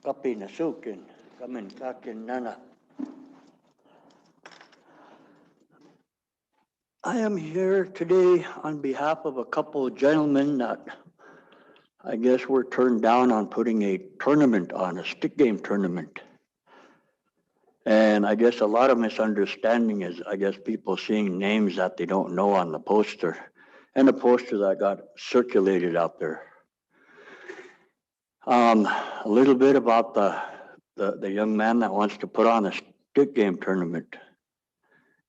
Kapi na sukin, kamin kakin nana. I am here today on behalf of a couple of gentlemen that I guess were turned down on putting a tournament on, a stick game tournament. And I guess a lot of misunderstanding is, I guess, people seeing names that they don't know on the poster and the poster that got circulated out there. A little bit about the young man that wants to put on a stick game tournament.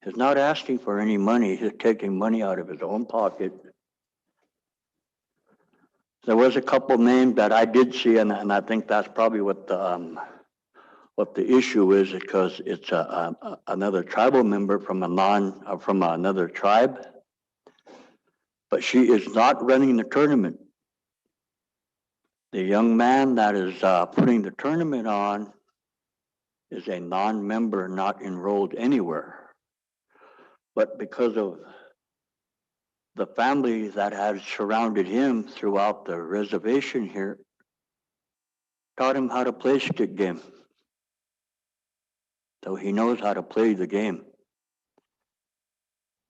He's not asking for any money. He's taking money out of his own pocket. There was a couple names that I did see, and I think that's probably what the issue is, because it's another tribal member from from another tribe, but she is not running the tournament. The young man that is putting the tournament on is a non-member, not enrolled anywhere. But because of the family that has surrounded him throughout the reservation here, taught him how to play stick game. So he knows how to play the game.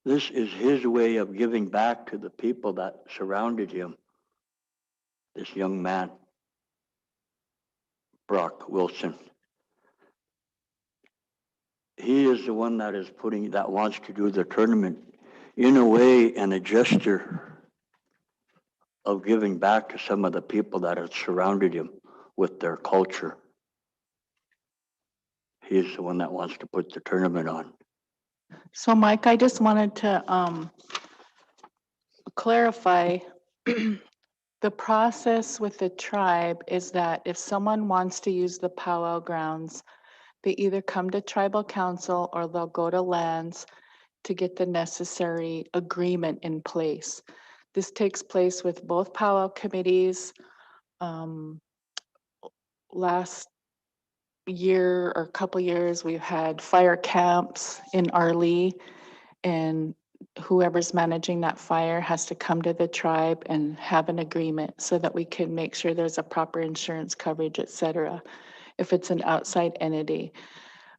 This is his way of giving back to the people that surrounded him, this young man, Brock Wilson. He is the one that wants to do the tournament in a way and a gesture of giving back to some of the people that have surrounded him with their culture. He is the one that wants to put the tournament on. So Mike, I just wanted to clarify the process with the tribe is that if someone wants to use the powwow grounds, they either come to tribal council or they'll go to lands to get the necessary agreement in place. This takes place with both powwow committees. Last year or couple years, we've had fire camps in Arlee, and whoever's managing that fire has to come to the tribe and have an agreement so that we can make sure there's a proper insurance coverage, et cetera, if it's an outside entity.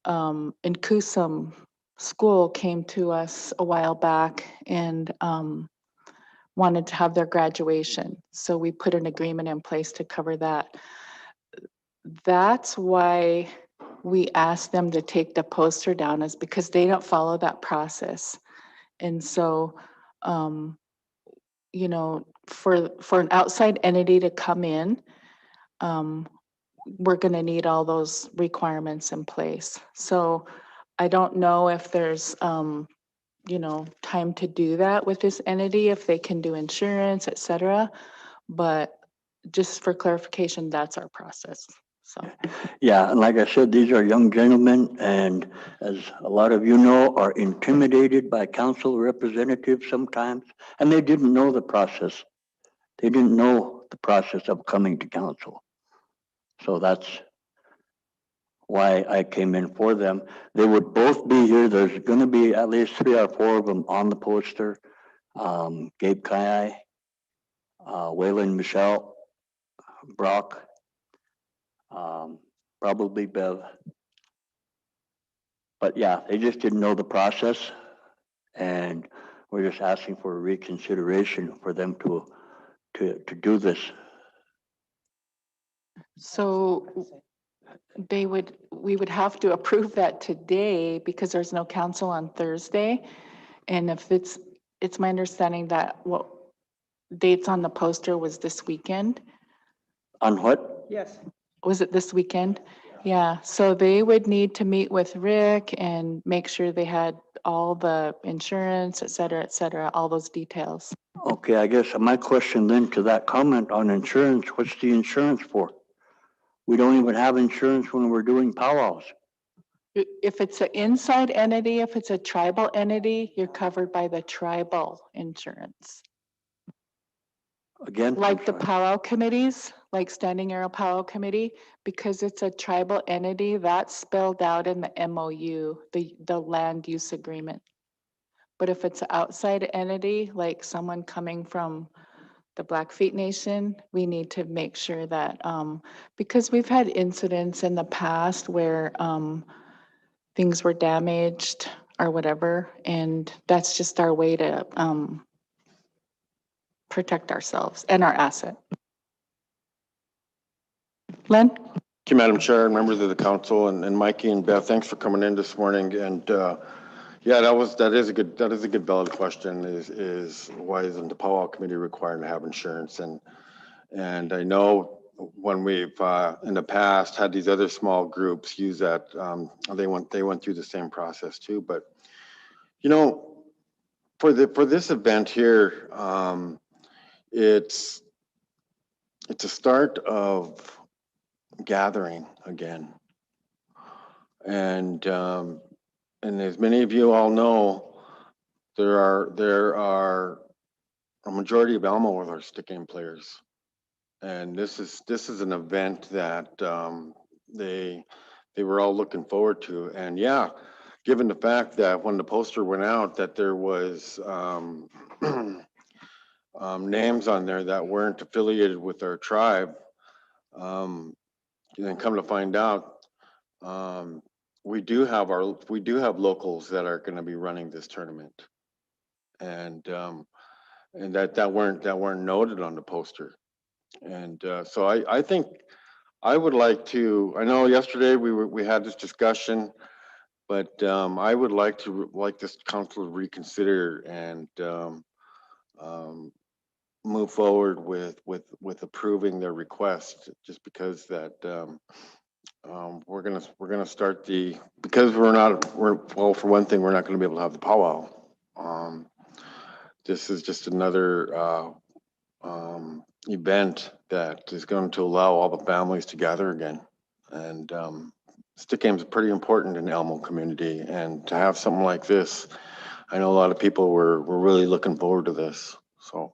In Kusum, school came to us a while back and wanted to have their graduation. So we put an agreement in place to cover that. That's why we asked them to take the poster down, is because they don't follow that process. And so, you know, for an outside entity to come in, we're going to need all those requirements in place. So I don't know if there's, you know, time to do that with this entity, if they can do insurance, et cetera. But just for clarification, that's our process. So. Yeah, and like I said, these are young gentlemen, and as a lot of you know, are intimidated by council representatives sometimes, and they didn't know the process. They didn't know the process of coming to council. So that's why I came in for them. They would both be here. There's going to be at least 3 or 4 of them on the poster. Gabe Kai, Waylon Michelle, Brock, probably Bev. But yeah, they just didn't know the process, and we're just asking for a reconsideration for them to do this. So we would have to approve that today because there's no council on Thursday. And if it's my understanding that what dates on the poster was this weekend. On what? Yes. Was it this weekend? Yeah, so they would need to meet with Rick and make sure they had all the insurance, et cetera, all those details. Okay, I guess my question then to that comment on insurance, what's the insurance for? We don't even have insurance when we're doing powwows. If it's an inside entity, if it's a tribal entity, you're covered by the tribal insurance. Again, Like the powwow committees, like Standing Arrow Powwow Committee, because it's a tribal entity, that's spelled out in the MOU, the land use agreement. But if it's an outside entity, like someone coming from the Blackfeet Nation, we need to make sure that, because we've had incidents in the past where things were damaged or whatever, and that's just our way to protect ourselves and our asset. Len? Thank you, Madam Chair, and members of the council, and Mikey and Beth, thanks for coming in this morning. And yeah, that is a good valid question. Is why isn't the powwow committee required to have insurance? And I know when we've in the past had these other small groups use that, they went through the same process too. But you know, for this event here, it's a start of gathering again, and as many of you all know, there are a majority of Elmo with our stick game players, and this is an event that they were all looking forward to. And yeah, given the fact that when the poster went out that there was names on there that weren't affiliated with our tribe, and then come to find out, we do have locals that are going to be running this tournament, and that weren't noted on the poster. And so I think I would like to. I know yesterday we had this discussion, but I would like this council to reconsider and move forward with approving their request, just because that we're gonna start because well, for one thing, we're not going to be able to have the powwow. This is just another event that is going to allow all the families to gather again. And stick games are pretty important in the Elmo community, and to have something like this, I know a lot of people were really looking forward to this. So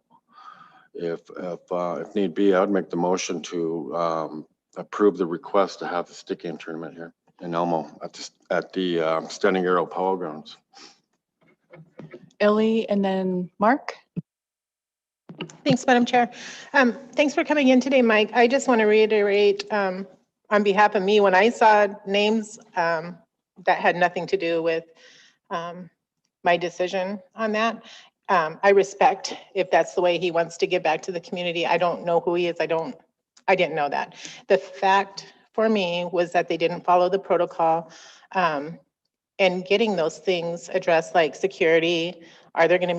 if need be, I would make the motion to approve the request to have the stick game tournament here in Elmo at the Standing Arrow Powwow Grounds. Ellie and then Mark? Thanks, Madam Chair. Thanks for coming in today, Mike. I just want to reiterate on behalf of me, when I saw names that had nothing to do with my decision on that, I respect if that's the way he wants to give back to the community. I don't know who he is. I didn't know that. The fact for me was that they didn't follow the protocol, and getting those things addressed, like security. Are there going to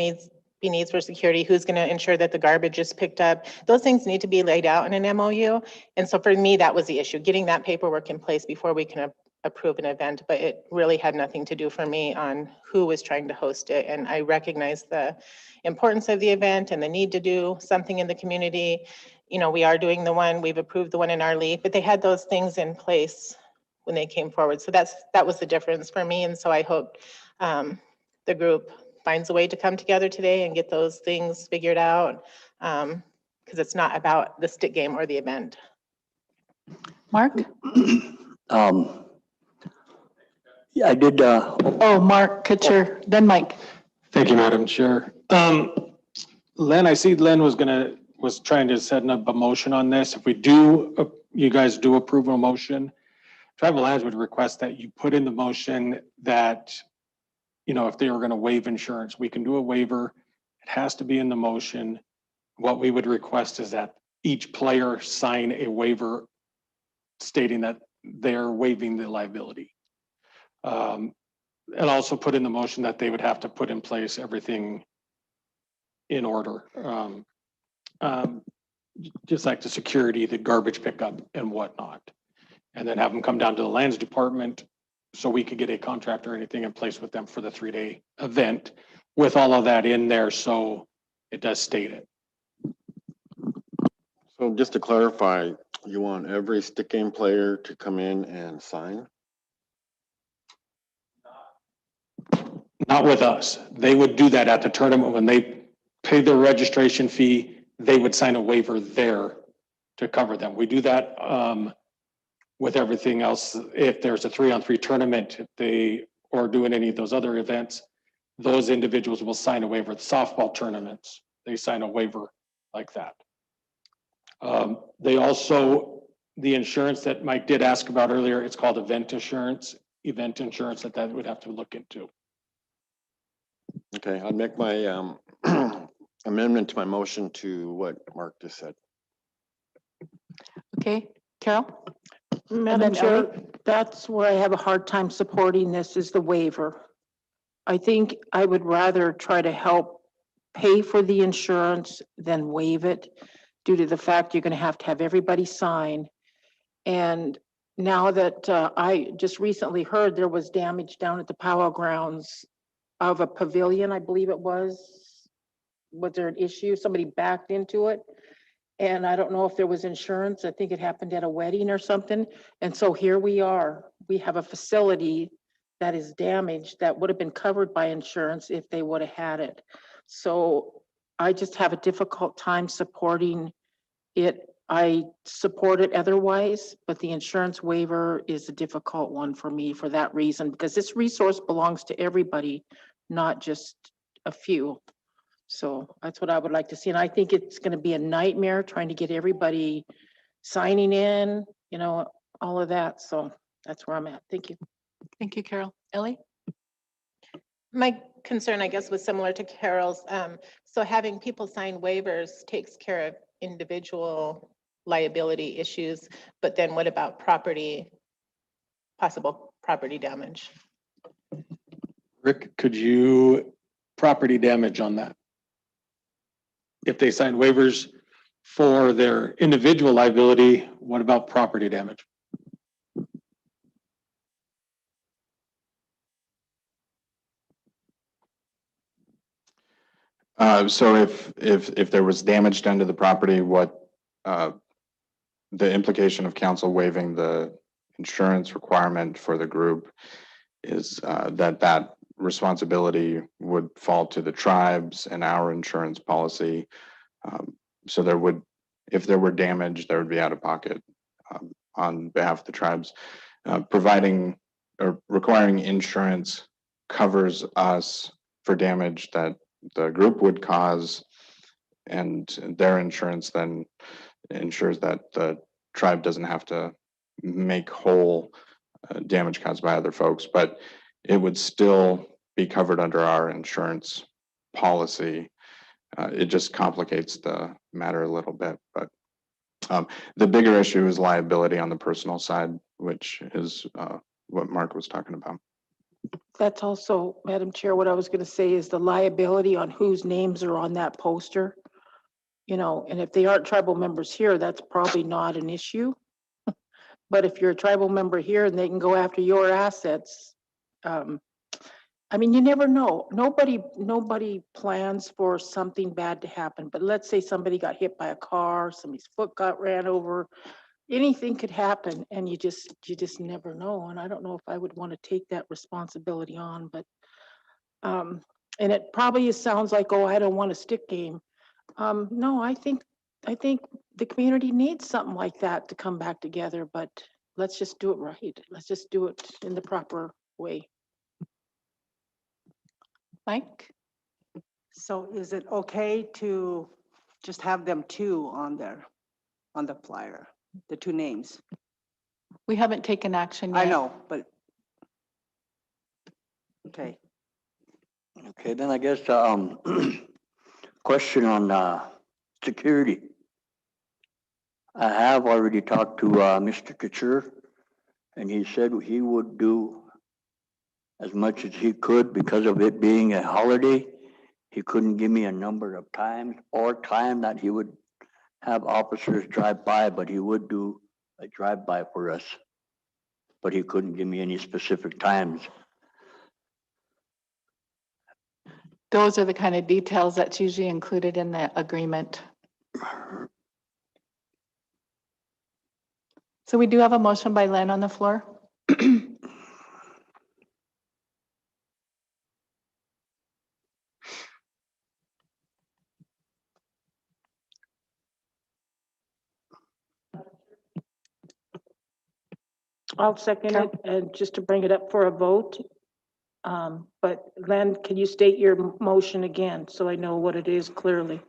be needs for security? Who's going to ensure that the garbage is picked up? Those things need to be laid out in an MOU. And so for me, that was the issue, getting that paperwork in place before we can approve an event. But it really had nothing to do for me on who was trying to host it. And I recognize the importance of the event and the need to do something in the community. You know, we are doing we've approved the one in Arlee, but they had those things in place when they came forward. So that was the difference for me. And so I hope the group finds a way to come together today and get those things figured out, because it's not about the stick game or the event. Mark? Yeah, I did. Oh, Mark Kutcher, then Mike. Thank you, Madam Chair. Len, I see Len was trying to set up a motion on this. If you guys do approve a motion, Tribal Lands would request that you put in the motion that, you know, if they were going to waive insurance, we can do a waiver. It has to be in the motion. What we would request is that each player sign a waiver stating that they're waiving the liability. And also put in the motion that they would have to put in place everything in order. Just like the security, the garbage pickup and whatnot. And then have them come down to the lands department so we could get a contract or anything in place with them for the 3-day event with all of that in there. So it does state it. So just to clarify, you want every stick game player to come in and sign? Not with us. They would do that at the tournament when they pay their registration fee. They would sign a waiver there to cover them. We do that with everything else. If there's a 3-on-3 tournament, if they or doing any of those other events, those individuals will sign a waiver. The softball tournaments, they sign a waiver like that. They also, the insurance that Mike did ask about earlier, it's called event insurance that would have to look into. Okay, I'd make my amendment to my motion to what Mark just said. Okay, Carol? Madam then Chair, Ellie? that's where I have a hard time supporting this is the waiver. I think I would rather try to help pay for the insurance than waive it due to the fact you're gonna have to have everybody sign. And now that I just recently heard there was damage down at the Powwow Grounds of a pavilion, I believe it was. Was there an issue? Somebody backed into it? And I don't know if there was insurance. I think it happened at a wedding or something. And so here we are. We have a facility that is damaged that would have been covered by insurance if they would have had it. So I just have a difficult time supporting it. I support it otherwise, but the insurance waiver is a difficult one for me for that reason, because this resource belongs to everybody, not just a few. So that's what I would like to see. And I think it's going to be a nightmare trying to get everybody signing in, you know, all of that. So that's where I'm at. Thank you. Thank you, Carol. Ellie? My concern, I guess, was similar to Carol's. So having people sign waivers takes care of individual liability issues, but then what about possible property damage? Rick, could you property damage on that? If they sign waivers for their individual liability, what about property damage? So if there was damage done to the property, what the implication of council waiving the insurance requirement for the group is that responsibility would fall to the tribes and our insurance policy. So there would, if there were damage, there would be out of pocket on behalf of the tribes. Providing or requiring insurance covers us for damage that the group would cause, and their insurance then ensures that the tribe doesn't have to make whole damage caused by other folks, but it would still be covered under our insurance policy. It just complicates the matter a little bit, but the bigger issue is liability on the personal side, which is what Mark was talking about. That's also, Madam Chair, what I was going to say is the liability on whose names are on that poster. You know, and if they aren't tribal members here, that's probably not an issue. But if you're a tribal member here and they can go after your assets, I mean, you never know. Nobody plans for something bad to happen, but let's say somebody got hit by a car, somebody's foot got ran over, anything could happen, and you just never know. And I don't know if I would want to take that responsibility on, but and it probably sounds like, oh, I don't want a stick game. No, I think the community needs something like that to come back together, but let's just do it right. Let's just do it in the proper way. Mike? So is it okay to just have them two on there, on the flyer, the two names? We haven't taken action yet. I know, but. Okay, Okay, then I guess, question on, security. I have already talked to, Mr. Couture, and he said he would do as much as he could because of it being a holiday. He couldn't give me a number of times or time that he would have officers drive by, but he would do a drive-by for us. But he couldn't give me any specific times. Those are the kind of details that's usually included in the agreement. So we do have a motion by Len on the floor. I'll second Carol? it, and just to bring it up for a vote. But Len, can you state your motion again, so I know what it is clearly?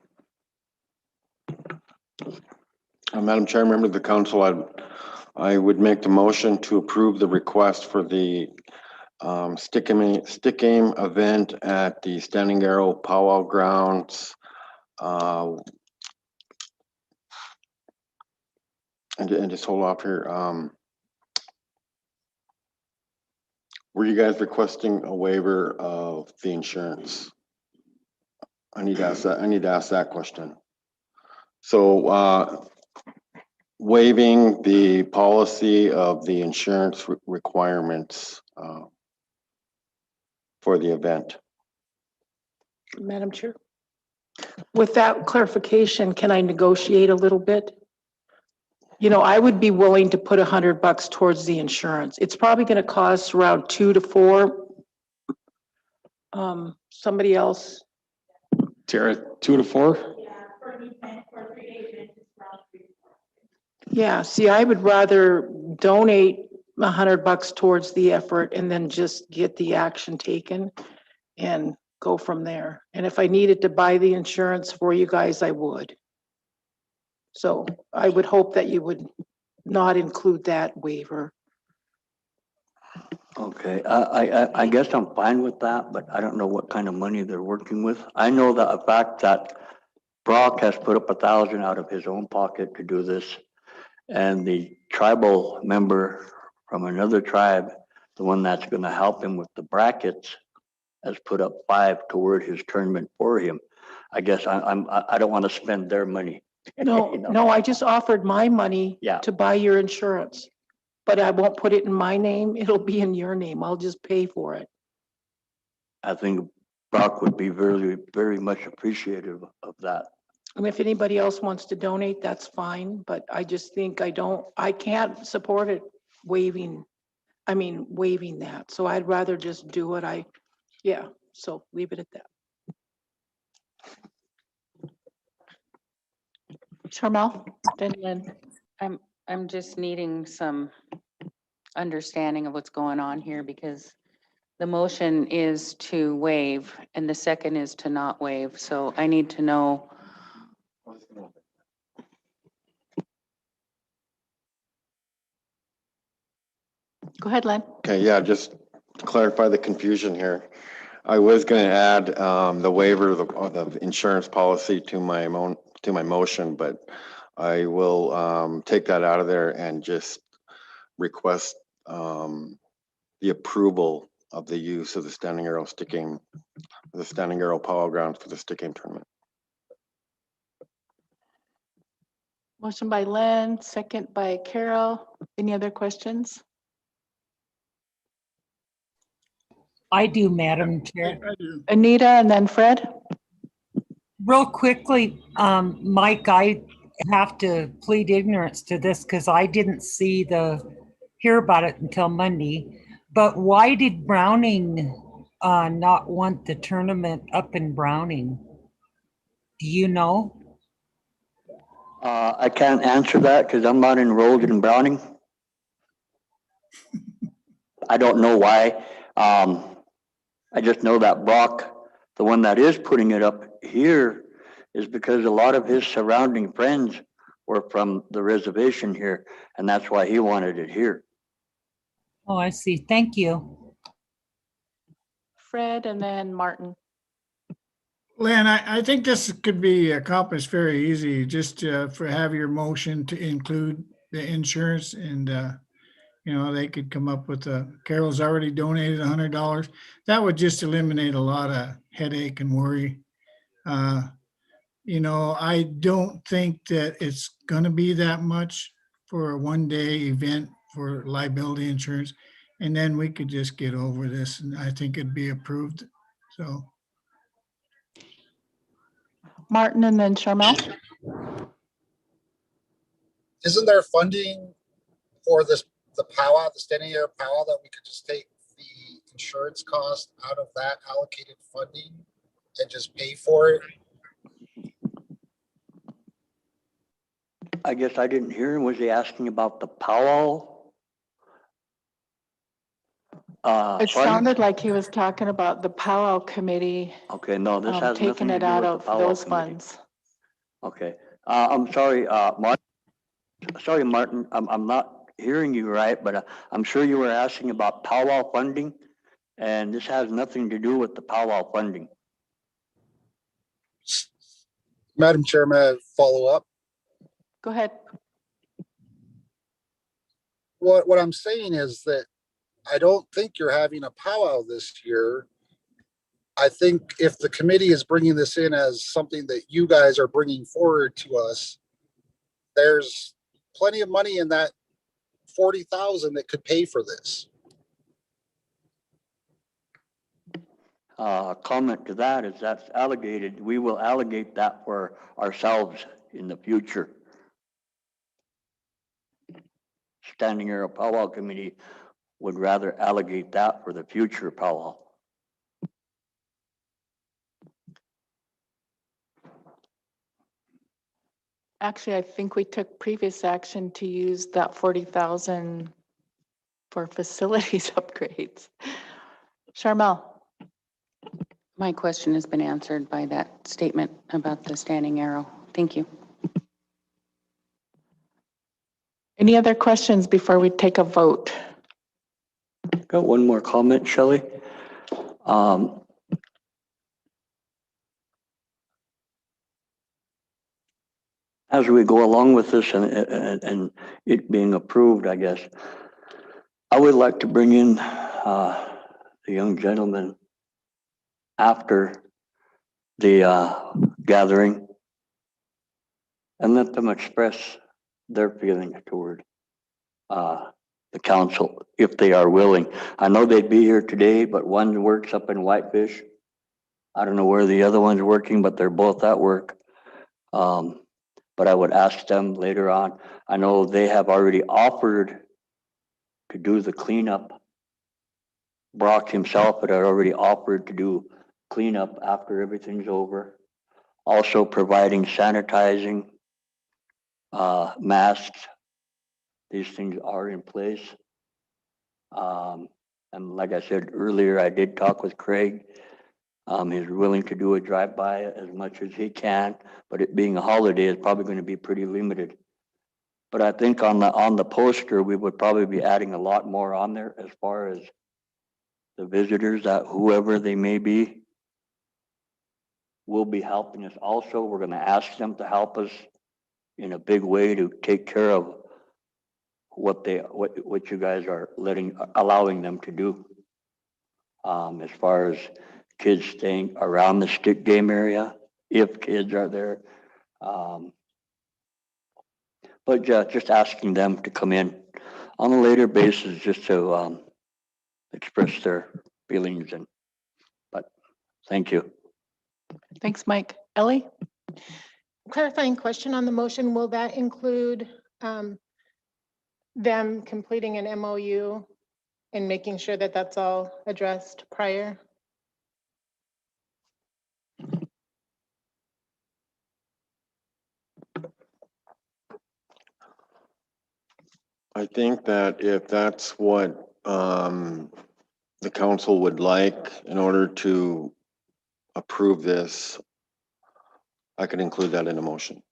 Madam Chair, member of the council, I would make the motion to approve the request for the stick aim event at the Standing Arrow Powwow Grounds. And just hold off here. Were you guys requesting a waiver of the insurance? I need to ask that question. So waiving the policy of the insurance requirements for the event. Madam Chair. With that clarification, can I negotiate a little bit? You know, I would be willing to put $100 towards the insurance. It's probably going to cost around 2 to 4. Somebody else? Tara, 2 to 4? Yeah, see, I would rather donate $100 towards the effort and then just get the action taken and go from there. And if I needed to buy the insurance for you guys, I would. So I would hope that you would not include that waiver. Okay, I guess I'm fine with that, but I don't know what kind of money they're working with. I know that the fact that Brock has put up 1,000 out of his own pocket to do this. And the tribal member from another tribe, the one that's gonna help him with the brackets, has put up 5 toward his tournament for him. I guess I don't wanna spend their money. No, You know? no, I just offered my money Yeah. to buy your insurance. But I won't put it in my name. It'll be in your name. I'll just pay for it. I think Brock would be very, very much appreciative of that. And if anybody else wants to donate, that's fine, but I just think I can't support it waiving that. So I'd rather just do what so leave it at that. Charmel, then Lynn. I'm just needing some understanding of what's going on here because the motion is to waive and the second is to not waive. So I need to know. Go ahead, Lynn. Okay, yeah, just to clarify the confusion here. I was going to add the waiver of the insurance policy to my motion, but I will take that out of there and just request the approval of the use of the Standing Arrow Powwow Grounds for the stick aim tournament. Motion by Lynn, second by Carol. Any other questions? I do, Madam Chair. Anita and then Fred. Real quickly, Mike, I have to plead ignorance to this because I didn't hear about it until Monday. But why did Browning not want the tournament up in Browning? Do you know? I can't answer that because I'm not enrolled in Browning. I don't know why. I just know that Brock, the one that is putting it up here, is because a lot of his surrounding friends were from the reservation here, and that's why he wanted it here. Oh, I see. Thank you. Fred and then Martin. Lynn, I think this could be accomplished very easy, just have your motion to include the insurance and, they could come up with Carol's already donated $100. That would just eliminate a lot of headache and worry. I don't think that it's gonna be that much for a one-day event for liability insurance. And then we could just get over this and I think it'd be approved, so. Martin and then Charmel. Isn't there funding for the powwow, the Standing Arrow powwow, that we could just take the insurance cost out of that allocated funding and just pay for it? I guess I didn't hear him. Was he asking about the powwow? It Pardon? sounded like he was talking about the powwow committee, Okay, no, this has nothing taking to it do out with the of powwow those committee. funds. Okay, I'm sorry, Mark, Sorry, Martin, I'm not hearing you right, but I'm sure you were asking about powwow funding, and this has nothing to do with the powwow funding. Madam Chair, may I follow up? Go ahead. What I'm saying is that I don't think you're having a powwow this year. I think if the committee is bringing this in as something that you guys are bringing forward to us, there's plenty of money in that 40,000 that could pay for this. Comment to that is that's allocated, we will allocate that for ourselves in the future. Standing Arrow Powwow Committee would rather allocate that for the future powwow. Actually, I think we took previous action to use that 40,000 for facilities upgrades. Charmel, My question has been answered by that statement about the standing arrow. Thank you. any other questions before we take a vote? Got one more comment, Shelley. As we go along with this and it being approved, I guess, I would like to bring in the young gentleman after the gathering and let them express their feelings toward the council if they are willing. I know they'd be here today, but one works up in Whitefish. I don't know where the other one's working, but they're both at work. But I would ask them later on. I know they have already offered to do the cleanup. Brock himself had already offered to do cleanup after everything's over. Also providing sanitizing, masks. These things are in place. And like I said earlier, I did talk with Craig. He's willing to do a drive-by as much as he can, but it being a holiday is probably going to be pretty limited. But I think on the poster, we would probably be adding a lot more on there as far as the visitors, that whoever they may be will be helping us. Also, we're going to ask them to help us in a big way to take care of what you guys are allowing them to do. As far as kids staying around the stick game area, if kids are there. But just asking them to come in on a later basis just to express their feelings but thank you. Thanks, Mike. Ellie? Clarifying question on the motion, will that include them completing an MOU and making sure that that's all addressed prior? I think that if that's what the council would like in order to approve this, I could include that in a motion.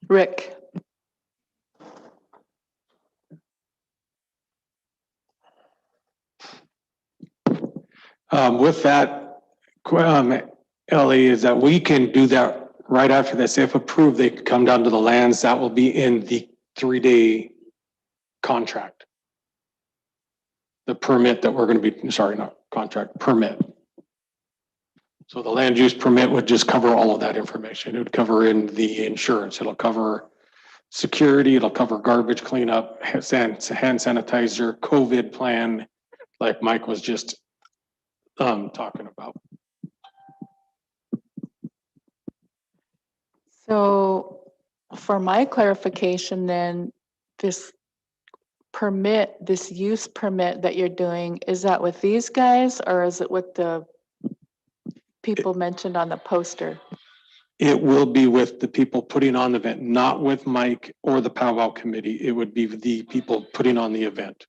Rick? With that, Ellie, is that we can do that right after this. If approved, they could come down to the lands. That will be in the 3-day contract. The permit that we're going to be, sorry, not contract, permit. So the land use permit would just cover all of that information. It would cover in the insurance. It'll cover security. It'll cover garbage cleanup, hand sanitizer, COVID plan, like Mike was just talking about. So for my clarification then, this permit, this use permit that you're doing, is that with these guys or is it with the people mentioned on the poster? It will be with the people putting on the event, not with Mike or the powwow committee. It would be the people putting on the event.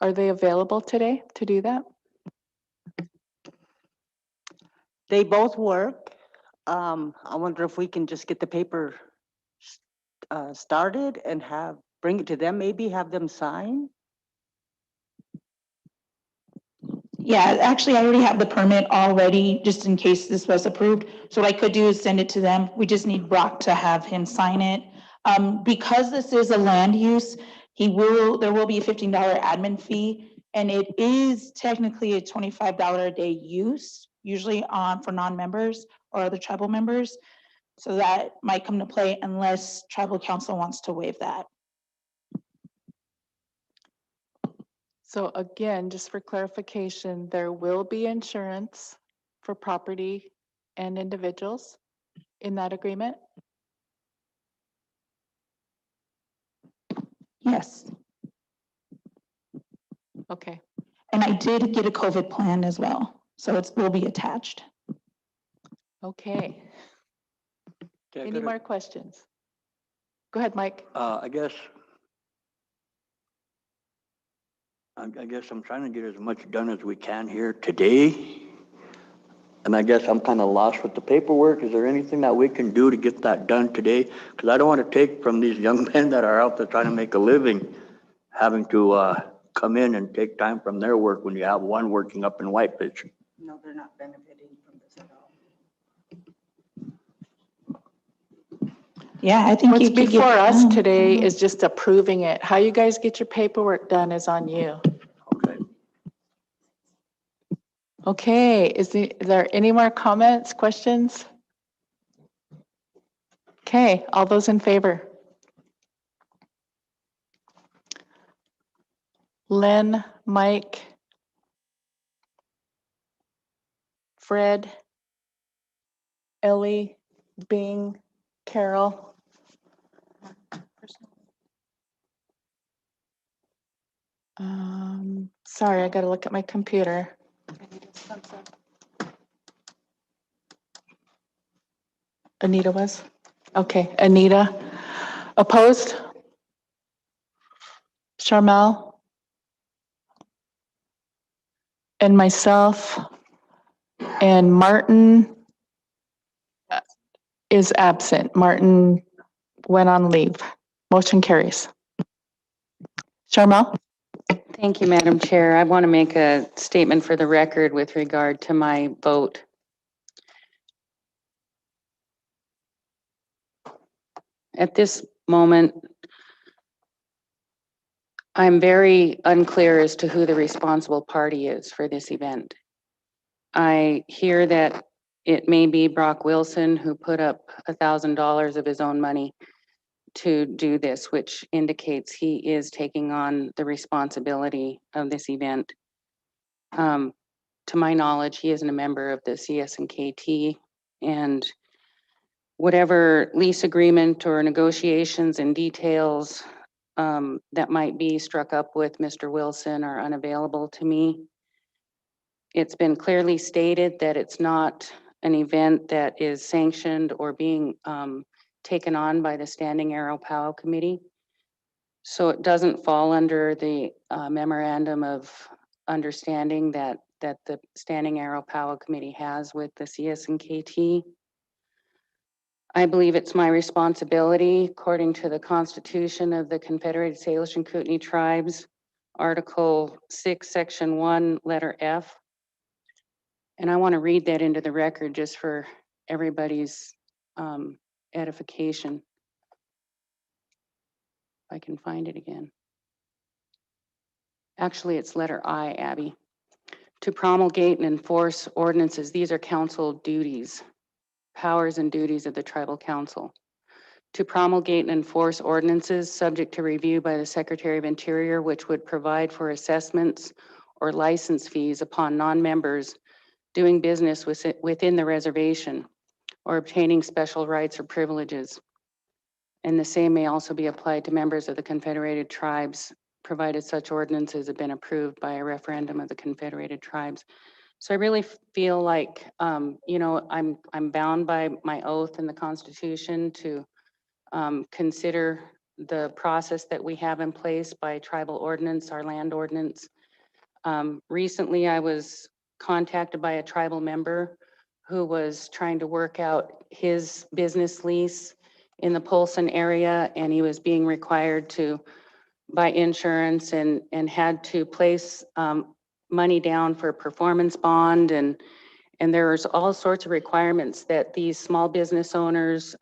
Are they available today to do that? They both work. I wonder if we can just get the paper started and bring it to them, maybe have them sign? Yeah, actually, I already have the permit already, just in case this was approved. So what I could do is send it to them. We just need Brock to have him sign it. Because this is a land use, there will be a $15 admin fee. And it is technically a $25 a day use, usually for non-members or other tribal members. So that might come to play unless tribal council wants to waive that. So again, just for clarification, there will be insurance for property and individuals in that agreement? Yes. Okay, And I did get a COVID plan as well. So it will be attached. okay. Okay, Any more questions? Go ahead, Mike. I guess I'm trying to get as much done as we can here today. And I guess I'm kind of lost with the paperwork. Is there anything that we can do to get that done today? Because I don't want to take from these young men that are out there trying to make a living, having to come in and take time from their work when you have one working up in Whitefish. No, they're not benefiting from this at all. Yeah, I think What's you could before get us done. today is just approving it. How you guys get your paperwork done is on you. Okay. Okay, is there any more comments, questions? Okay, all those in favor? Len, Mike, Fred, Ellie, Bing, Carol. Sorry, I gotta look at my computer. Anita was? Okay, Anita. Opposed? Charmel? And myself. And Martin is absent. Martin went on leave. Motion carries. Charmel? Thank you, Madam Chair. I want to make a statement for the record with regard to my vote. At this moment, I'm very unclear as to who the responsible party is for this event. I hear that it may be Brock Wilson who put up $1,000 of his own money to do this, which indicates he is taking on the responsibility of this event. To my knowledge, he isn't a member of the CSKT, and whatever lease agreement or negotiations and details that might be struck up with Mr. Wilson are unavailable to me. It's been clearly stated that it's not an event that is sanctioned or being taken on by the Standing Arrow Powwow Committee. So it doesn't fall under the memorandum of understanding that the Standing Arrow Powwow Committee has with the CSKT. I believe it's my responsibility, according to the Constitution of the Confederated Salish and Kootenai Tribes, Article 6, Section 1, letter F. And I want to read that into the record just for everybody's edification. If I can find it again. Actually, it's letter I, Abby. To promulgate and enforce ordinances, these are council duties, powers and duties of the tribal council. To promulgate and enforce ordinances subject to review by the Secretary of Interior, which would provide for assessments or license fees upon non-members doing business within the reservation or obtaining special rights or privileges. And the same may also be applied to members of the Confederated Tribes, provided such ordinances have been approved by a referendum of the Confederated Tribes. So I really feel like, you know, I'm bound by my oath in the Constitution to consider the process that we have in place by tribal ordinance, our land ordinance. Recently, I was contacted by a tribal member who was trying to work out his business lease in the Polson area, and he was being required to buy insurance and had to place money down for a performance bond, and there's all sorts of requirements that these small business owners,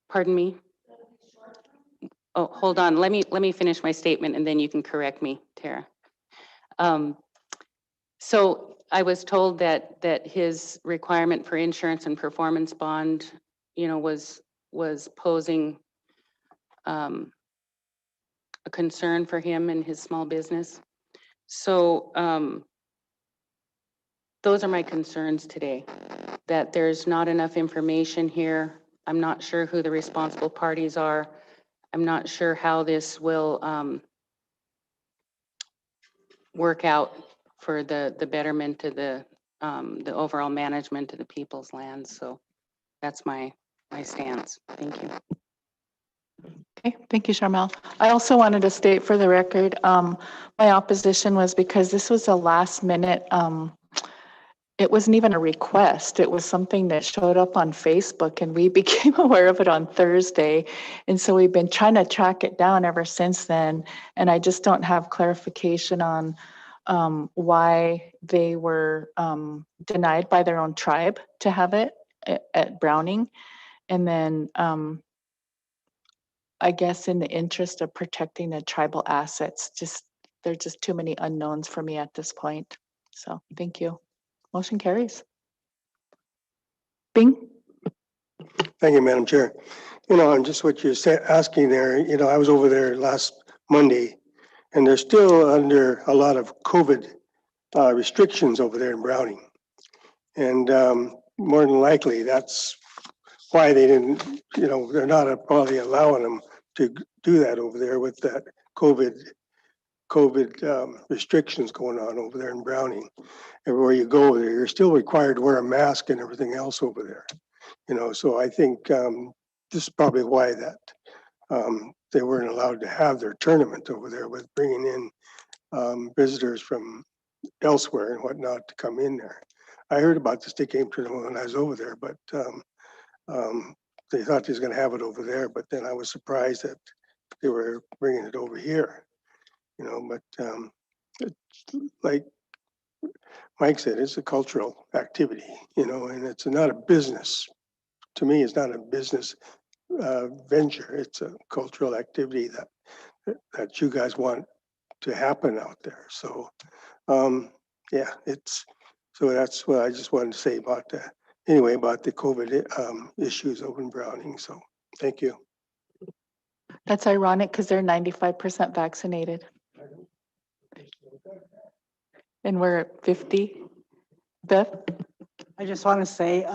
pardon me? Oh, hold on, let me finish my statement and then you can correct me, Tara. So I was told that his requirement for insurance and performance bond, you know, was posing a concern for him and his small business. So those are my concerns today, that there's not enough information here. I'm not sure who the responsible parties are. I'm not sure how this will work out for the betterment of the overall management of the people's lands. So that's my stance. Thank you. Okay, thank you, Charmel. I also wanted to state for the record, my opposition was because this was a last minute, it wasn't even a request. It was something that showed up on Facebook and we became aware of it on Thursday. And so we've been trying to track it down ever since then. And I just don't have clarification on why they were denied by their own tribe to have it at Browning. And then I guess in the interest of protecting the tribal assets, there's just too many unknowns for me at this point. So thank you. Motion carries. Bing? Thank you, Madam Chair. You know, and just what you're asking there, you know, I was over there last Monday and they're still under a lot of COVID restrictions over there in Browning. And more than likely, that's why they didn't, you know, they're not probably allowing them to do that over there with that COVID restrictions going on over there in Browning. Everywhere you go there, you're still required to wear a mask and everything else over there. You know, so I think this is probably why that they weren't allowed to have their tournament over there with bringing in visitors from elsewhere and whatnot to come in there. I heard about the stick game tournament when I was over there, but they thought they was going to have it over there. But then I was surprised that they were bringing it over here. You know, but it's like Mike said, it's a cultural activity. You know, and it's not a business. To me, it's not a business venture. It's a cultural activity that you guys want to happen out there. So, yeah, so that's what I just wanted to say about about the COVID issues over in Browning. So, thank you. That's ironic because they're 95% vaccinated. And we're at 50. Beth? I just want to say,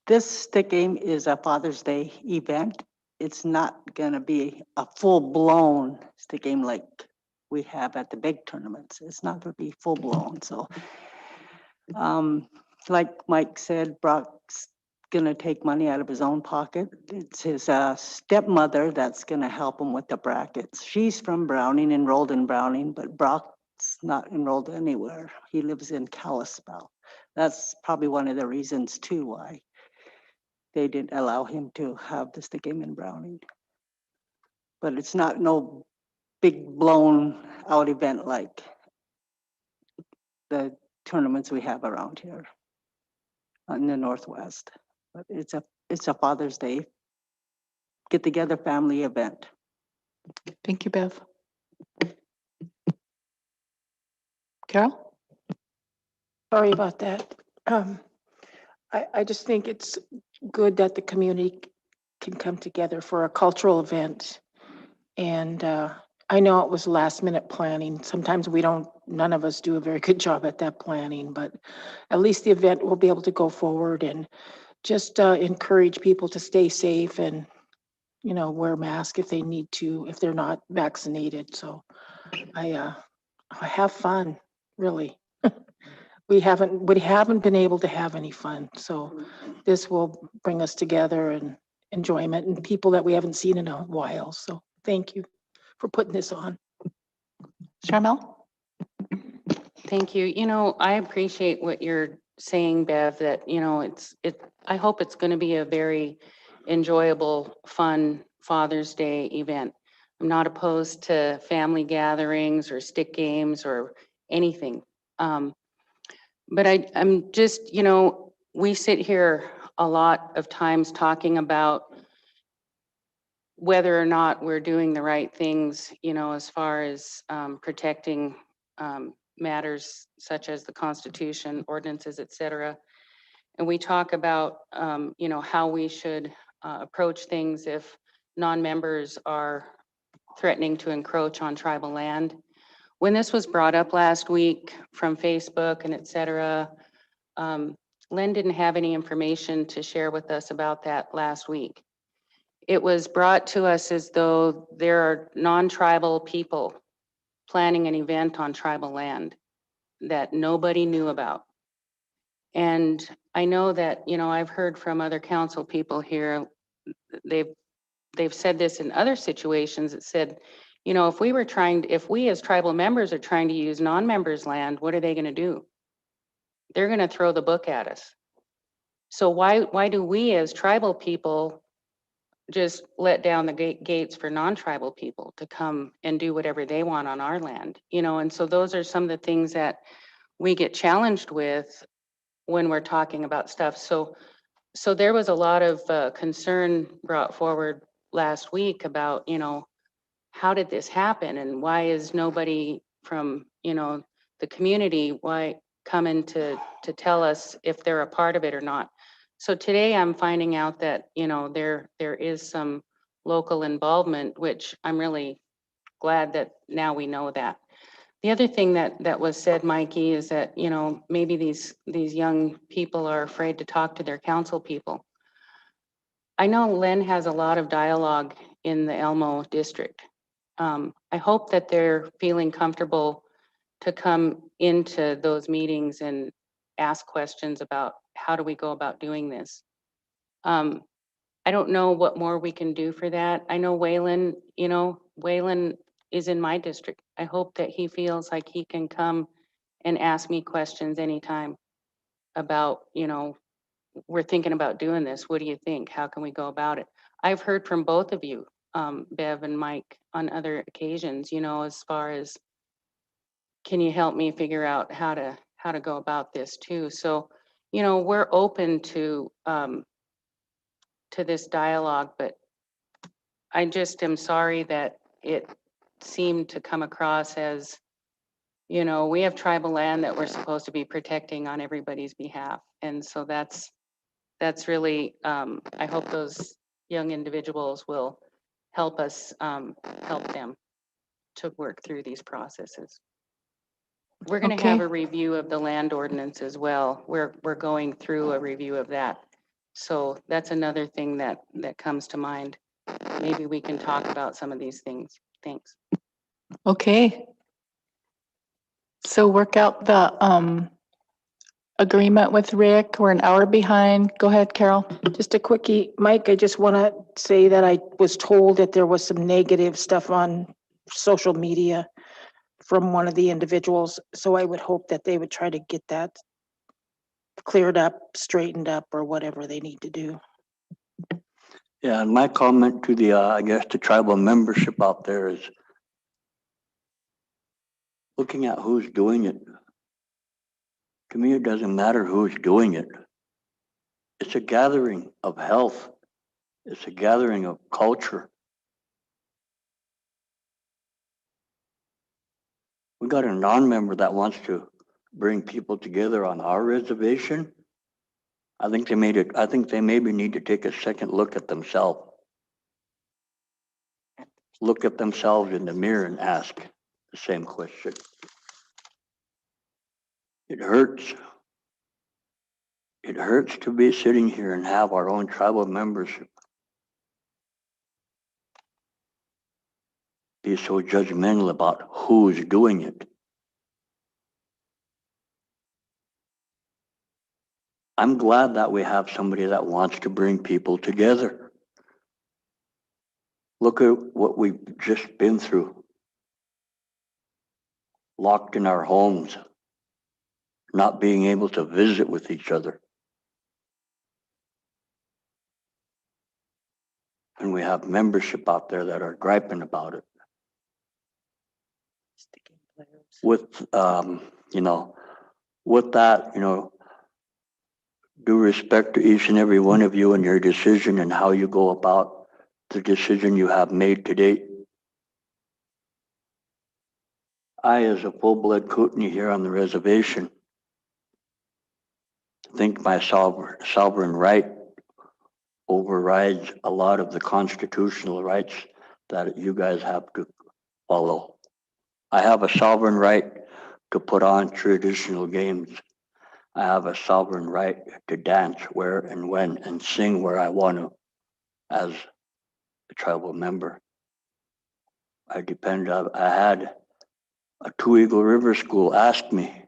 this stick game is a Father's Day event. It's not gonna be a full-blown stick game like we have at the big tournaments. It's not gonna be full-blown, so. Like Mike said, Brock's gonna take money out of his own pocket. It's his stepmother that's gonna help him with the brackets. She's from Browning, enrolled in Browning, but Brock's not enrolled anywhere. He lives in Kalispell. That's probably one of the reasons too why they didn't allow him to have the stick game in Browning. But it's not no big blown out event like the tournaments we have around here in the Northwest. But it's a Father's Day get together family event. Thank you, Bev. Carol? Sorry about that. I just think it's good that the community can come together for a cultural event. And I know it was last minute planning. Sometimes none of us do a very good job at that planning, but at least the event will be able to go forward and just encourage people to stay safe and, you know, wear masks if they need to, if they're not vaccinated. So I have fun, really. We haven't been able to have any fun. So this will bring us together and enjoyment and people that we haven't seen in a while. So thank you for putting this on. Charmel? Thank you. You know, I appreciate what you're saying, Bev, that, you know, I hope it's going to be a very enjoyable, fun Father's Day event. I'm not opposed to family gatherings or stick games or anything. But I'm just, you know, we sit here a lot of times talking about whether or not we're doing the right things, you know, as far as protecting matters such as the Constitution, ordinances, et cetera. And we talk about, you know, how we should approach things if non-members are threatening to encroach on tribal land. When this was brought up last week from Facebook and et cetera, Len didn't have any information to share with us about that last week. It was brought to us as though there are non-tribal people planning an event on tribal land that nobody knew about. And I know that, you know, I've heard from other council people here, they've said this in other situations. It said, you know, if we as tribal members are trying to use non-members' land, what are they gonna do? They're gonna throw the book at us. So why do we as tribal people just let down the gates for non-tribal people to come and do whatever they want on our land? You know, and so those are some of the things that we get challenged with when we're talking about stuff. So there was a lot of concern brought forward last week about, you know, how did this happen and why is nobody from, you know, the community, why coming to tell us if they're a part of it or not. So today I'm finding out that, you know, there is some local involvement, which I'm really glad that now we know that. The other thing that was said, Mikey, is that, you know, maybe these young people are afraid to talk to their council people. I know Len has a lot of dialogue in the Elmo district. I hope that they're feeling comfortable to come into those meetings and ask questions about how do we go about doing this. I don't know what more we can do for that. I know Waylon, you know, Waylon is in my district. I hope that he feels like he can come and ask me questions anytime about, you know, we're thinking about doing this. What do you think? How can we go about it? I've heard from both of you, Bev and Mike, on other occasions, you know, as far as, can you help me figure out how to go about this too? So, you know, we're open to this dialogue, but I just am sorry that it seemed to come across as, you know, we have tribal land that we're supposed to be protecting on everybody's behalf. And so that's really, I hope those young individuals will help us, help them to work through these processes. We're gonna have Okay. a review of the land ordinance as well. We're going through a review of that. So that's another thing that comes to mind. Maybe we can talk about some of these things. Thanks. Okay. So work out the agreement with Rick. We're an hour behind. Go ahead, Carol. Just a quickie, Mike, I just want to say that I was told that there was some negative stuff on social media from one of the individuals. So I would hope that they would try to get that cleared up, straightened up, or whatever they need to do. Yeah, and my comment to the, I guess, the tribal membership out there is looking at who's doing it. To me, it doesn't matter who's doing it. It's a gathering of health. It's a gathering of culture. We got a non-member that wants to bring people together on our reservation. I think they maybe need to take a second look at themselves. Look at themselves in the mirror and ask the same question. It hurts. It hurts to be sitting here and have our own tribal membership be so judgmental about who's doing it. I'm glad that we have somebody that wants to bring people together. Look at what we've just been through. Locked in our homes, not being able to visit with each other. And we have membership out there that are griping about it. With, you know, with that, you know, due respect to each and every one of you and your decision and how you go about the decision you have made to date. I, as a full-blood Kootenai here on the reservation, think my sovereign right overrides a lot of the constitutional rights that you guys have to follow. I have a sovereign right to put on traditional games. I have a sovereign right to dance where and when and sing where I want to as a tribal member. I had a Two Eagle River School ask me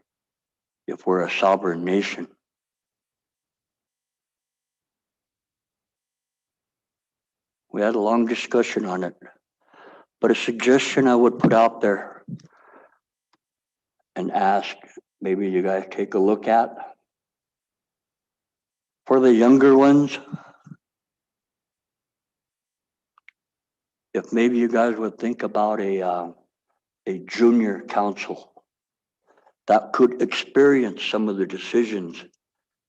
if we're a sovereign nation. We had a long discussion on it, but a suggestion I would put out there and ask, maybe you guys take a look at. For the younger ones, if maybe you guys would think about a junior council that could experience some of the decisions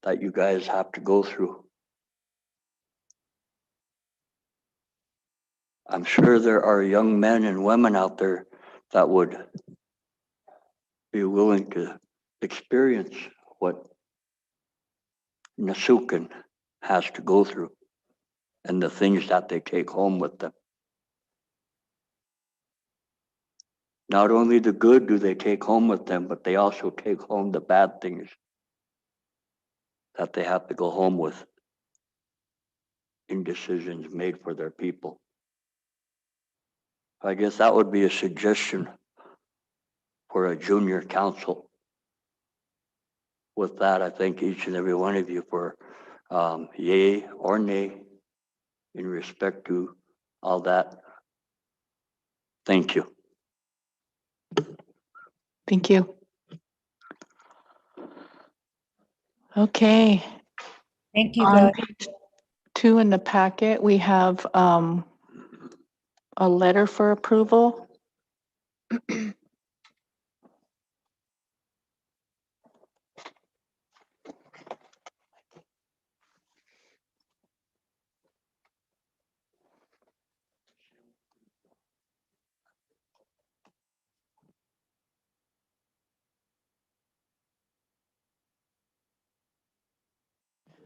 that you guys have to go through. I'm sure there are young men and women out there that would be willing to experience what Nasukan has to go through and the things that they take home with them. Not only the good do they take home with them, but they also take home the bad things that they have to go home with in decisions made for their people. I guess that would be a suggestion for a junior council. With that, I thank each and every one of you for yay or nay in respect to all that. Thank you. Thank you. Okay. Thank you, On guys. page 2 in the packet, we have a letter for approval.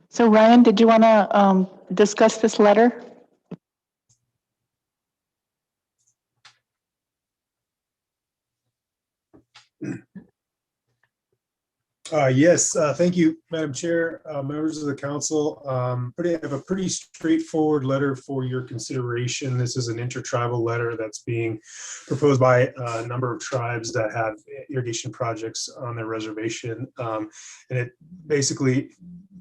So Ryan, did you want to discuss this letter? Yes, thank you, Madam Chair, members of the council. I have a pretty straightforward letter for your consideration. This is an intertribal letter that's being proposed by a number of tribes that have irrigation projects on their reservation. And it basically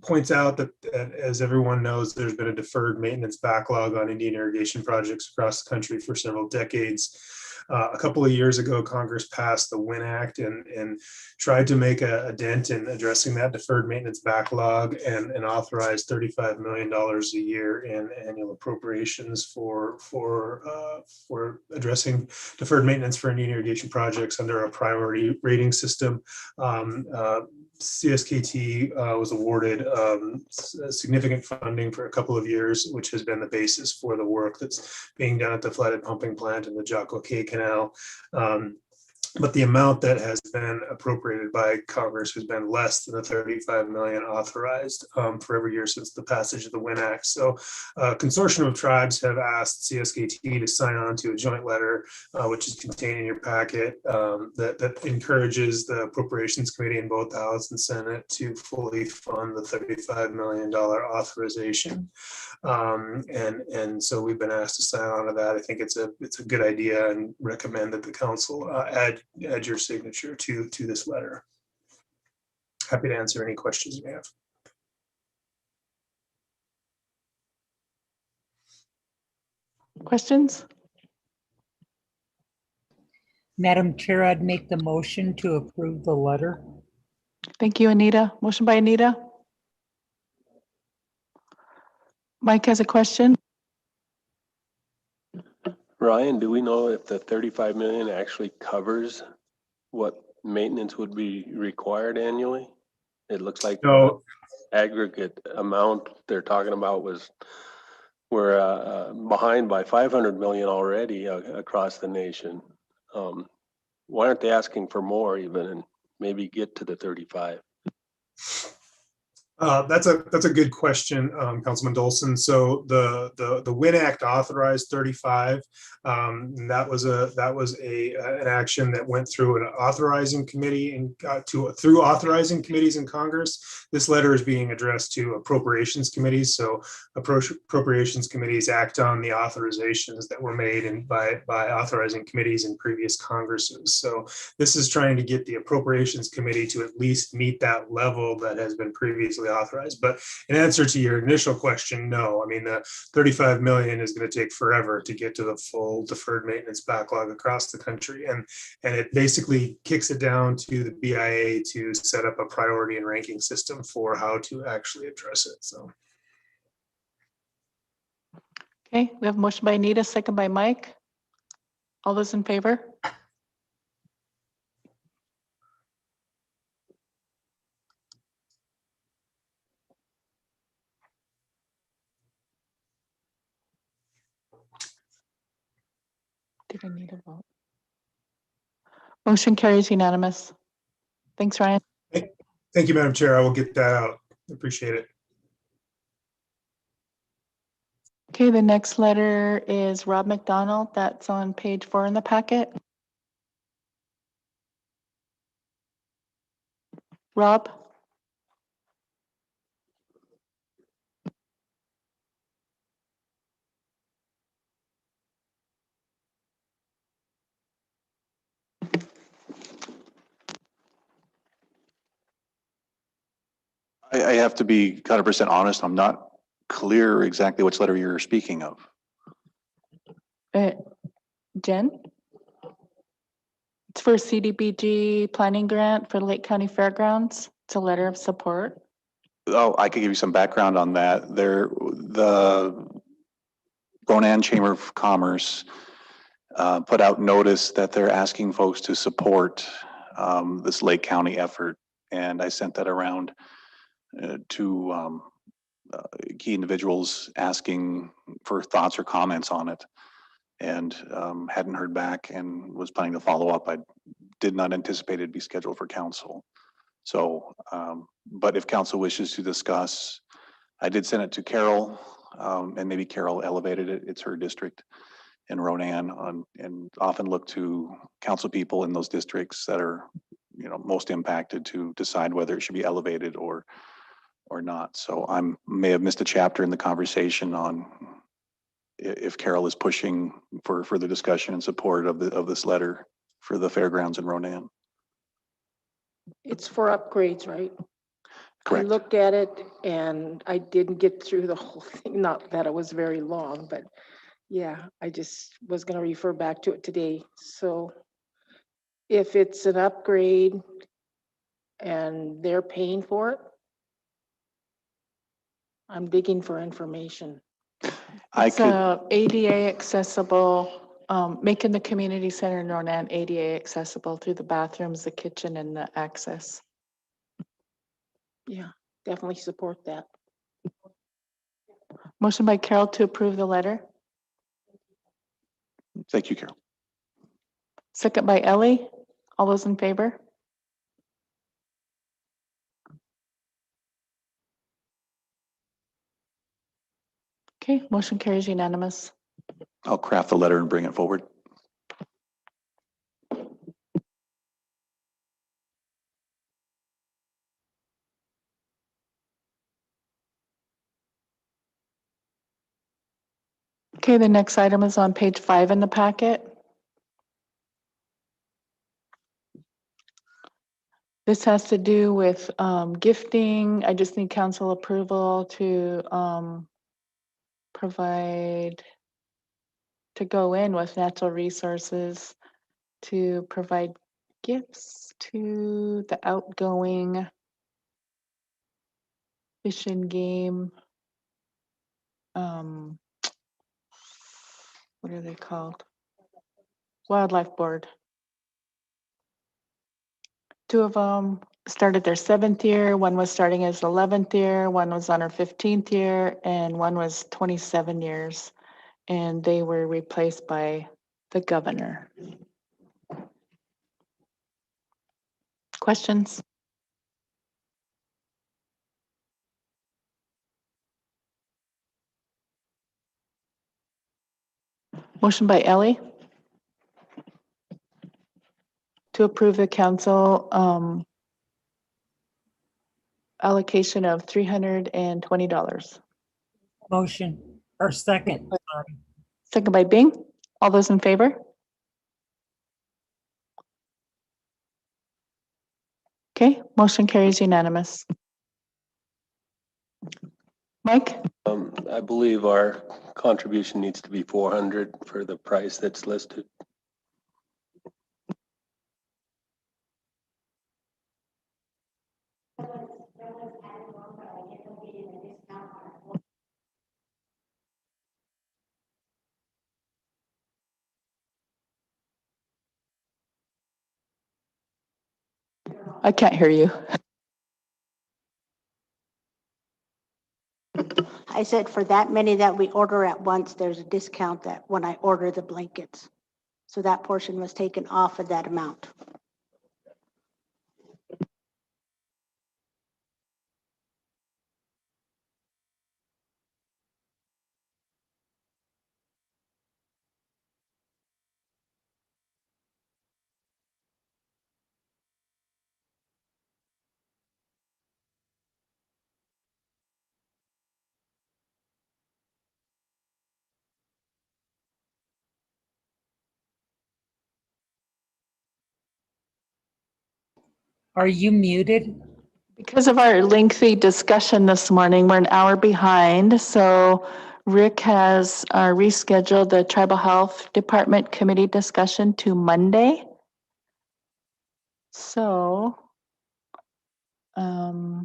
points out that, as everyone knows, there's been a deferred maintenance backlog on Indian irrigation projects across the country for several decades. A couple of years ago, Congress passed the WIN Act and tried to make a dent in addressing that deferred maintenance backlog and authorized $35 million a year in annual appropriations for addressing deferred maintenance for Indian irrigation projects under a priority rating system. CSKT was awarded significant funding for a couple of years, which has been the basis for the work that's being done at the flooded pumping plant in the Jocko K Canal. But the amount that has been appropriated by Congress has been less than the 35 million authorized for every year since the passage of the WIN Act. So a consortium of tribes have asked CSKT to sign on to a joint letter, which is contained in your packet, that encourages the Appropriations Committee in both the House and Senate to fully fund the $35 million authorization. And so we've been asked to sign on to that. I think it's a good idea and recommend that the council add your signature to this letter. Happy to answer any questions you may have. Questions? Madam Chair, I'd make the motion to approve the letter. Thank you, Anita. Motion by Anita. Mike has a question. Ryan, do we know if the 35 million actually covers what maintenance would be required annually? It looks like No, aggregate amount they're talking about was, we're behind by 500 million already across the nation. Why aren't they asking for more even and maybe get to the 35? That's a good question, Councilman Dolson. So the WIN Act authorized 35. And that was an action that went through an authorizing committee and through authorizing committees in Congress. This letter is being addressed to appropriations committees. So appropriations committees act on the authorizations that were made by authorizing committees in previous Congresses. So this is trying to get the appropriations committee to at least meet that level that has been previously authorized. But in answer to your initial question, no. I mean, the 35 million is going to take forever to get to the full deferred maintenance backlog across the country. And it basically kicks it down to the BIA to set up a priority and ranking system for how to actually address it. So. Okay, we have a motion by Anita, second by Mike. All those in favor? Did I need a vote? Motion carries unanimous. Thanks, Ryan. Thank you, Madam Chair. I will get that out. Appreciate it. Okay, the next letter is Rob McDonald. That's on page 4 in the packet. Rob? I have to be 100% honest. I'm not clear exactly which letter you're speaking of. Jen? It's for CDBG planning grant for Lake County Fairgrounds. It's a letter of support. Oh, I could give you some background on that. The Ronan Chamber of Commerce put out notice that they're asking folks to support this Lake County effort. And I sent that around to key individuals asking for thoughts or comments on it, and hadn't heard back and was planning to follow up. I did not anticipate it'd be scheduled for council. So, but if council wishes to discuss, I did send it to Carol, and maybe Carol elevated it. It's her district in Ronan, and often look to council people in those districts that are, most impacted to decide whether it should be elevated or not. So may have missed a chapter in the conversation on if Carol is pushing for further discussion and support of this letter for the fairgrounds in Ronan. It's for upgrades, right? Correct. I looked at it and I didn't get through the whole thing, not that it was very long, but yeah, I just was gonna refer back to it today. So if it's an upgrade and they're paying for it, I'm digging for information. It's ADA accessible, making the community center in Ronan ADA accessible through the bathrooms, the kitchen, and the access. Yeah, definitely support that. Motion by Carol to approve the letter. Thank you, Carol. Second by Ellie. All those in favor? Okay, motion carries unanimous. I'll craft the letter and bring it forward. Okay, the next item is on page 5 in the packet. This has to do with gifting. I just need council approval to provide, to go in with natural resources to provide gifts to the outgoing Fish and Game. um, What are they called? Wildlife Board. Two of them started their 7th year. One was starting his 11th year. One was on her 15th year, and one was 27 years. And they were replaced by the governor. Questions? Motion by Ellie to approve the council allocation of $320. Motion or second. Sorry. Second by Bing. All those in favor? Okay, motion carries unanimous. Mike? I believe our contribution needs to be 400 for the price that's listed. I can't hear you. I said for that many that we order at once, there's a discount that when I order the blankets. So that portion was taken off of that amount. Are you muted? Because of our lengthy discussion this morning, we're an hour behind. So Rick has rescheduled the Tribal Health Department Committee discussion to Monday. So I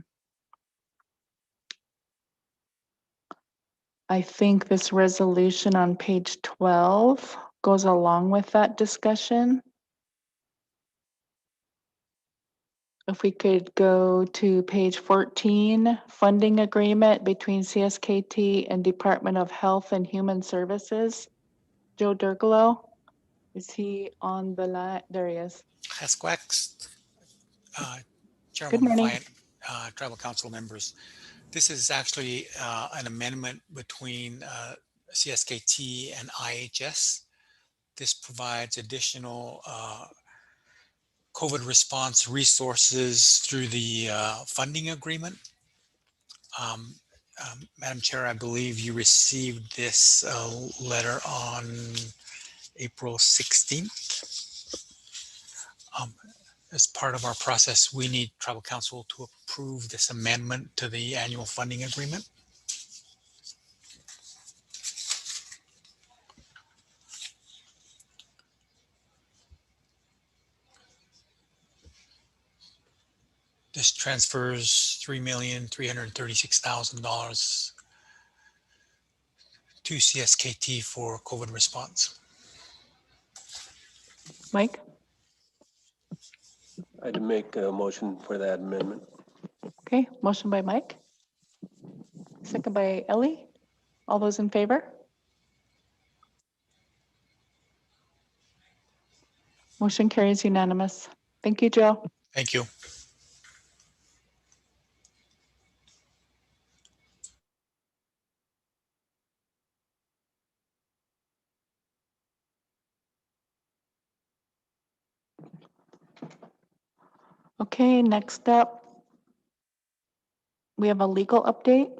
think this resolution on page 12 goes along with that discussion. If we could go to page 14, funding agreement between CSKT and Department of Health and Human Services. Joe Dirkalo, is he on the line? There he is. Hasquax, Good Chairwoman morning. Wyatt, Tribal Council members. This is actually an amendment between CSKT and IHS. This provides additional COVID response resources through the funding agreement. Madam Chair, I believe you received this letter on April 16th. As part of our process, we need Tribal Council to approve this amendment to the annual funding agreement. This transfers $3,336,000 to CSKT for COVID response. Mike? I'd make a motion for that amendment. Okay, motion by Mike. Second by Ellie. All those in favor? Motion carries unanimous. Thank you, Joe. Thank you. Okay, next up, we have a legal update.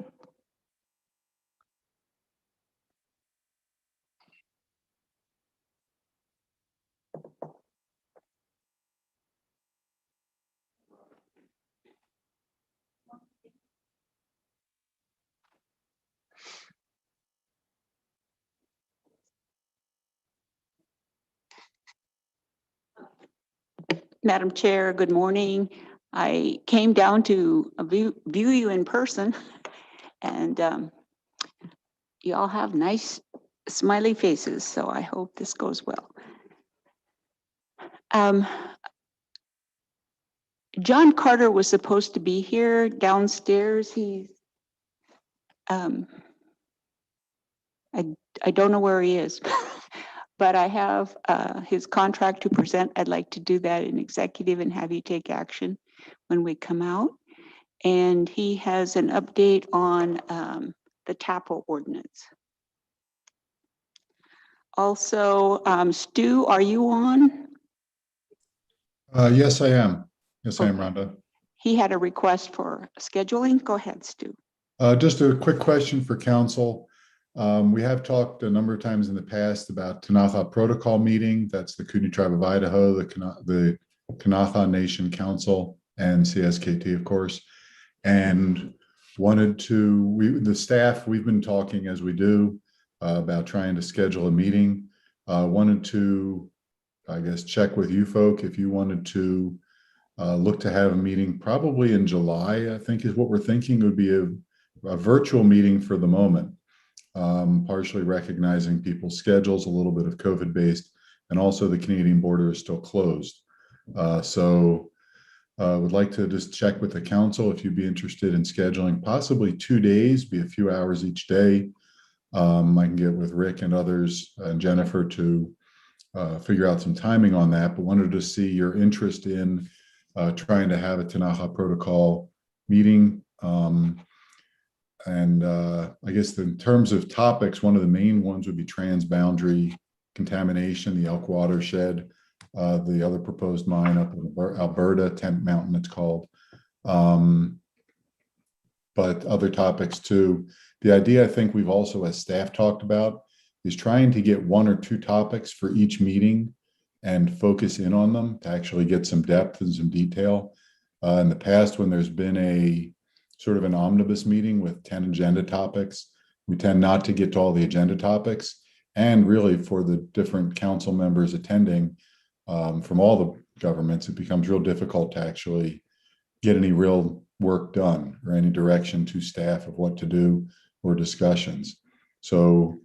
Madam Chair, good morning. I came down to view you in person, and you all have nice smiley faces, so I hope this goes well. John Carter was supposed to be here downstairs. He's I don't know where he is, but I have his contract to present. I'd like to do that in executive and have you take action when we come out. And he has an update on the TAPO ordinance. Also, Stu, are you on? Yes, I am. Yes, I am, Okay. Rhonda. He had a request for scheduling. Go ahead, Stu. Just a quick question for council. We have talked a number of times in the past about Kanaka Protocol meeting. That's the Kootenai Tribe of Idaho, the Kanaka Nation Council, and CSKT, of course. And wanted to, the staff, we've been talking as we do about trying to schedule a meeting. Wanted to, I guess, check with you folk if you wanted to look to have a meeting probably in July, I think is what we're thinking. It would be a virtual meeting for the moment, partially recognizing people's schedules, a little bit of COVID based, and also the Canadian border is still closed. So would like to just check with the council if you'd be interested in scheduling possibly 2 days, be a few hours each day. I can get with Rick and others and Jennifer to figure out some timing on that, but wanted to see your interest in trying to have a Tanaha Protocol meeting. I guess in terms of topics, one of the main ones would be transboundary contamination, the Elk watershed, the other proposed mine up in Alberta, Tent Mountain it's called. But other topics too. The idea I think we've also as staff talked about is trying to get 1 or 2 topics for each meeting and focus in on them to actually get some depth and some detail. In the past, when there's been a sort of an omnibus meeting with 10 agenda topics, we tend not to get to all the agenda topics. And really for the different council members attending from all the governments, it becomes real difficult to actually get any real work done or any direction to staff of what to do or discussions. So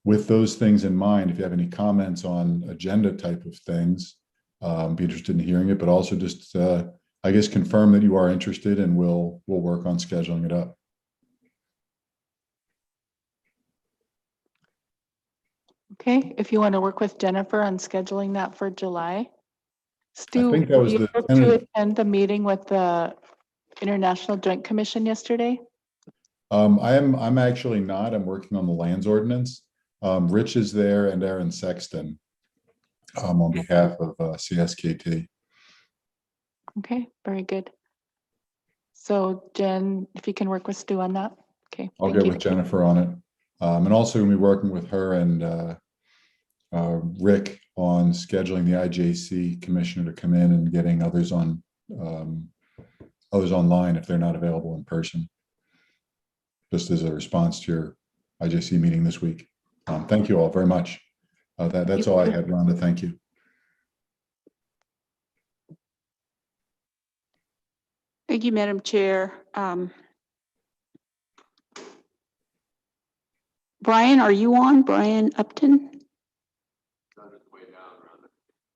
with those things in mind, if you have any comments on agenda type of things, be interested in hearing it, but also just, I guess, confirm that you are interested and we'll work on scheduling it up. Okay, if you want to work with Jennifer on scheduling that for July. Stu, I think that were was you the able to tentative. attend the meeting with the International Joint Commission yesterday? I'm actually not. I'm working on the lands ordinance. Rich is there and Aaron Sexton on behalf of CSKT. Okay, very good. So Jen, if you can work with Stu on that. Okay, I'll thank get you. with Jennifer on it. And also gonna be working with her and Rick on scheduling the IJC commissioner to come in and getting others on others online if they're not available in person. Just as a response to your IJC meeting this week. Thank you all very much. That's all I had, Rhonda. Thank you. Thank you, Madam Chair. Brian, are you on? Brian Upton?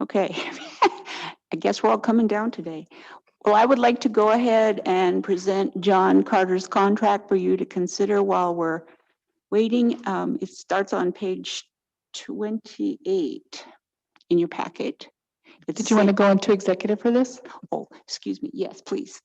Okay. I guess we're all coming down today. Well, I would like to go ahead and present John Carter's contract for you to consider while we're waiting. It starts on page 28 in your packet. Did you want to go into executive for this? Oh, excuse me. Yes, please.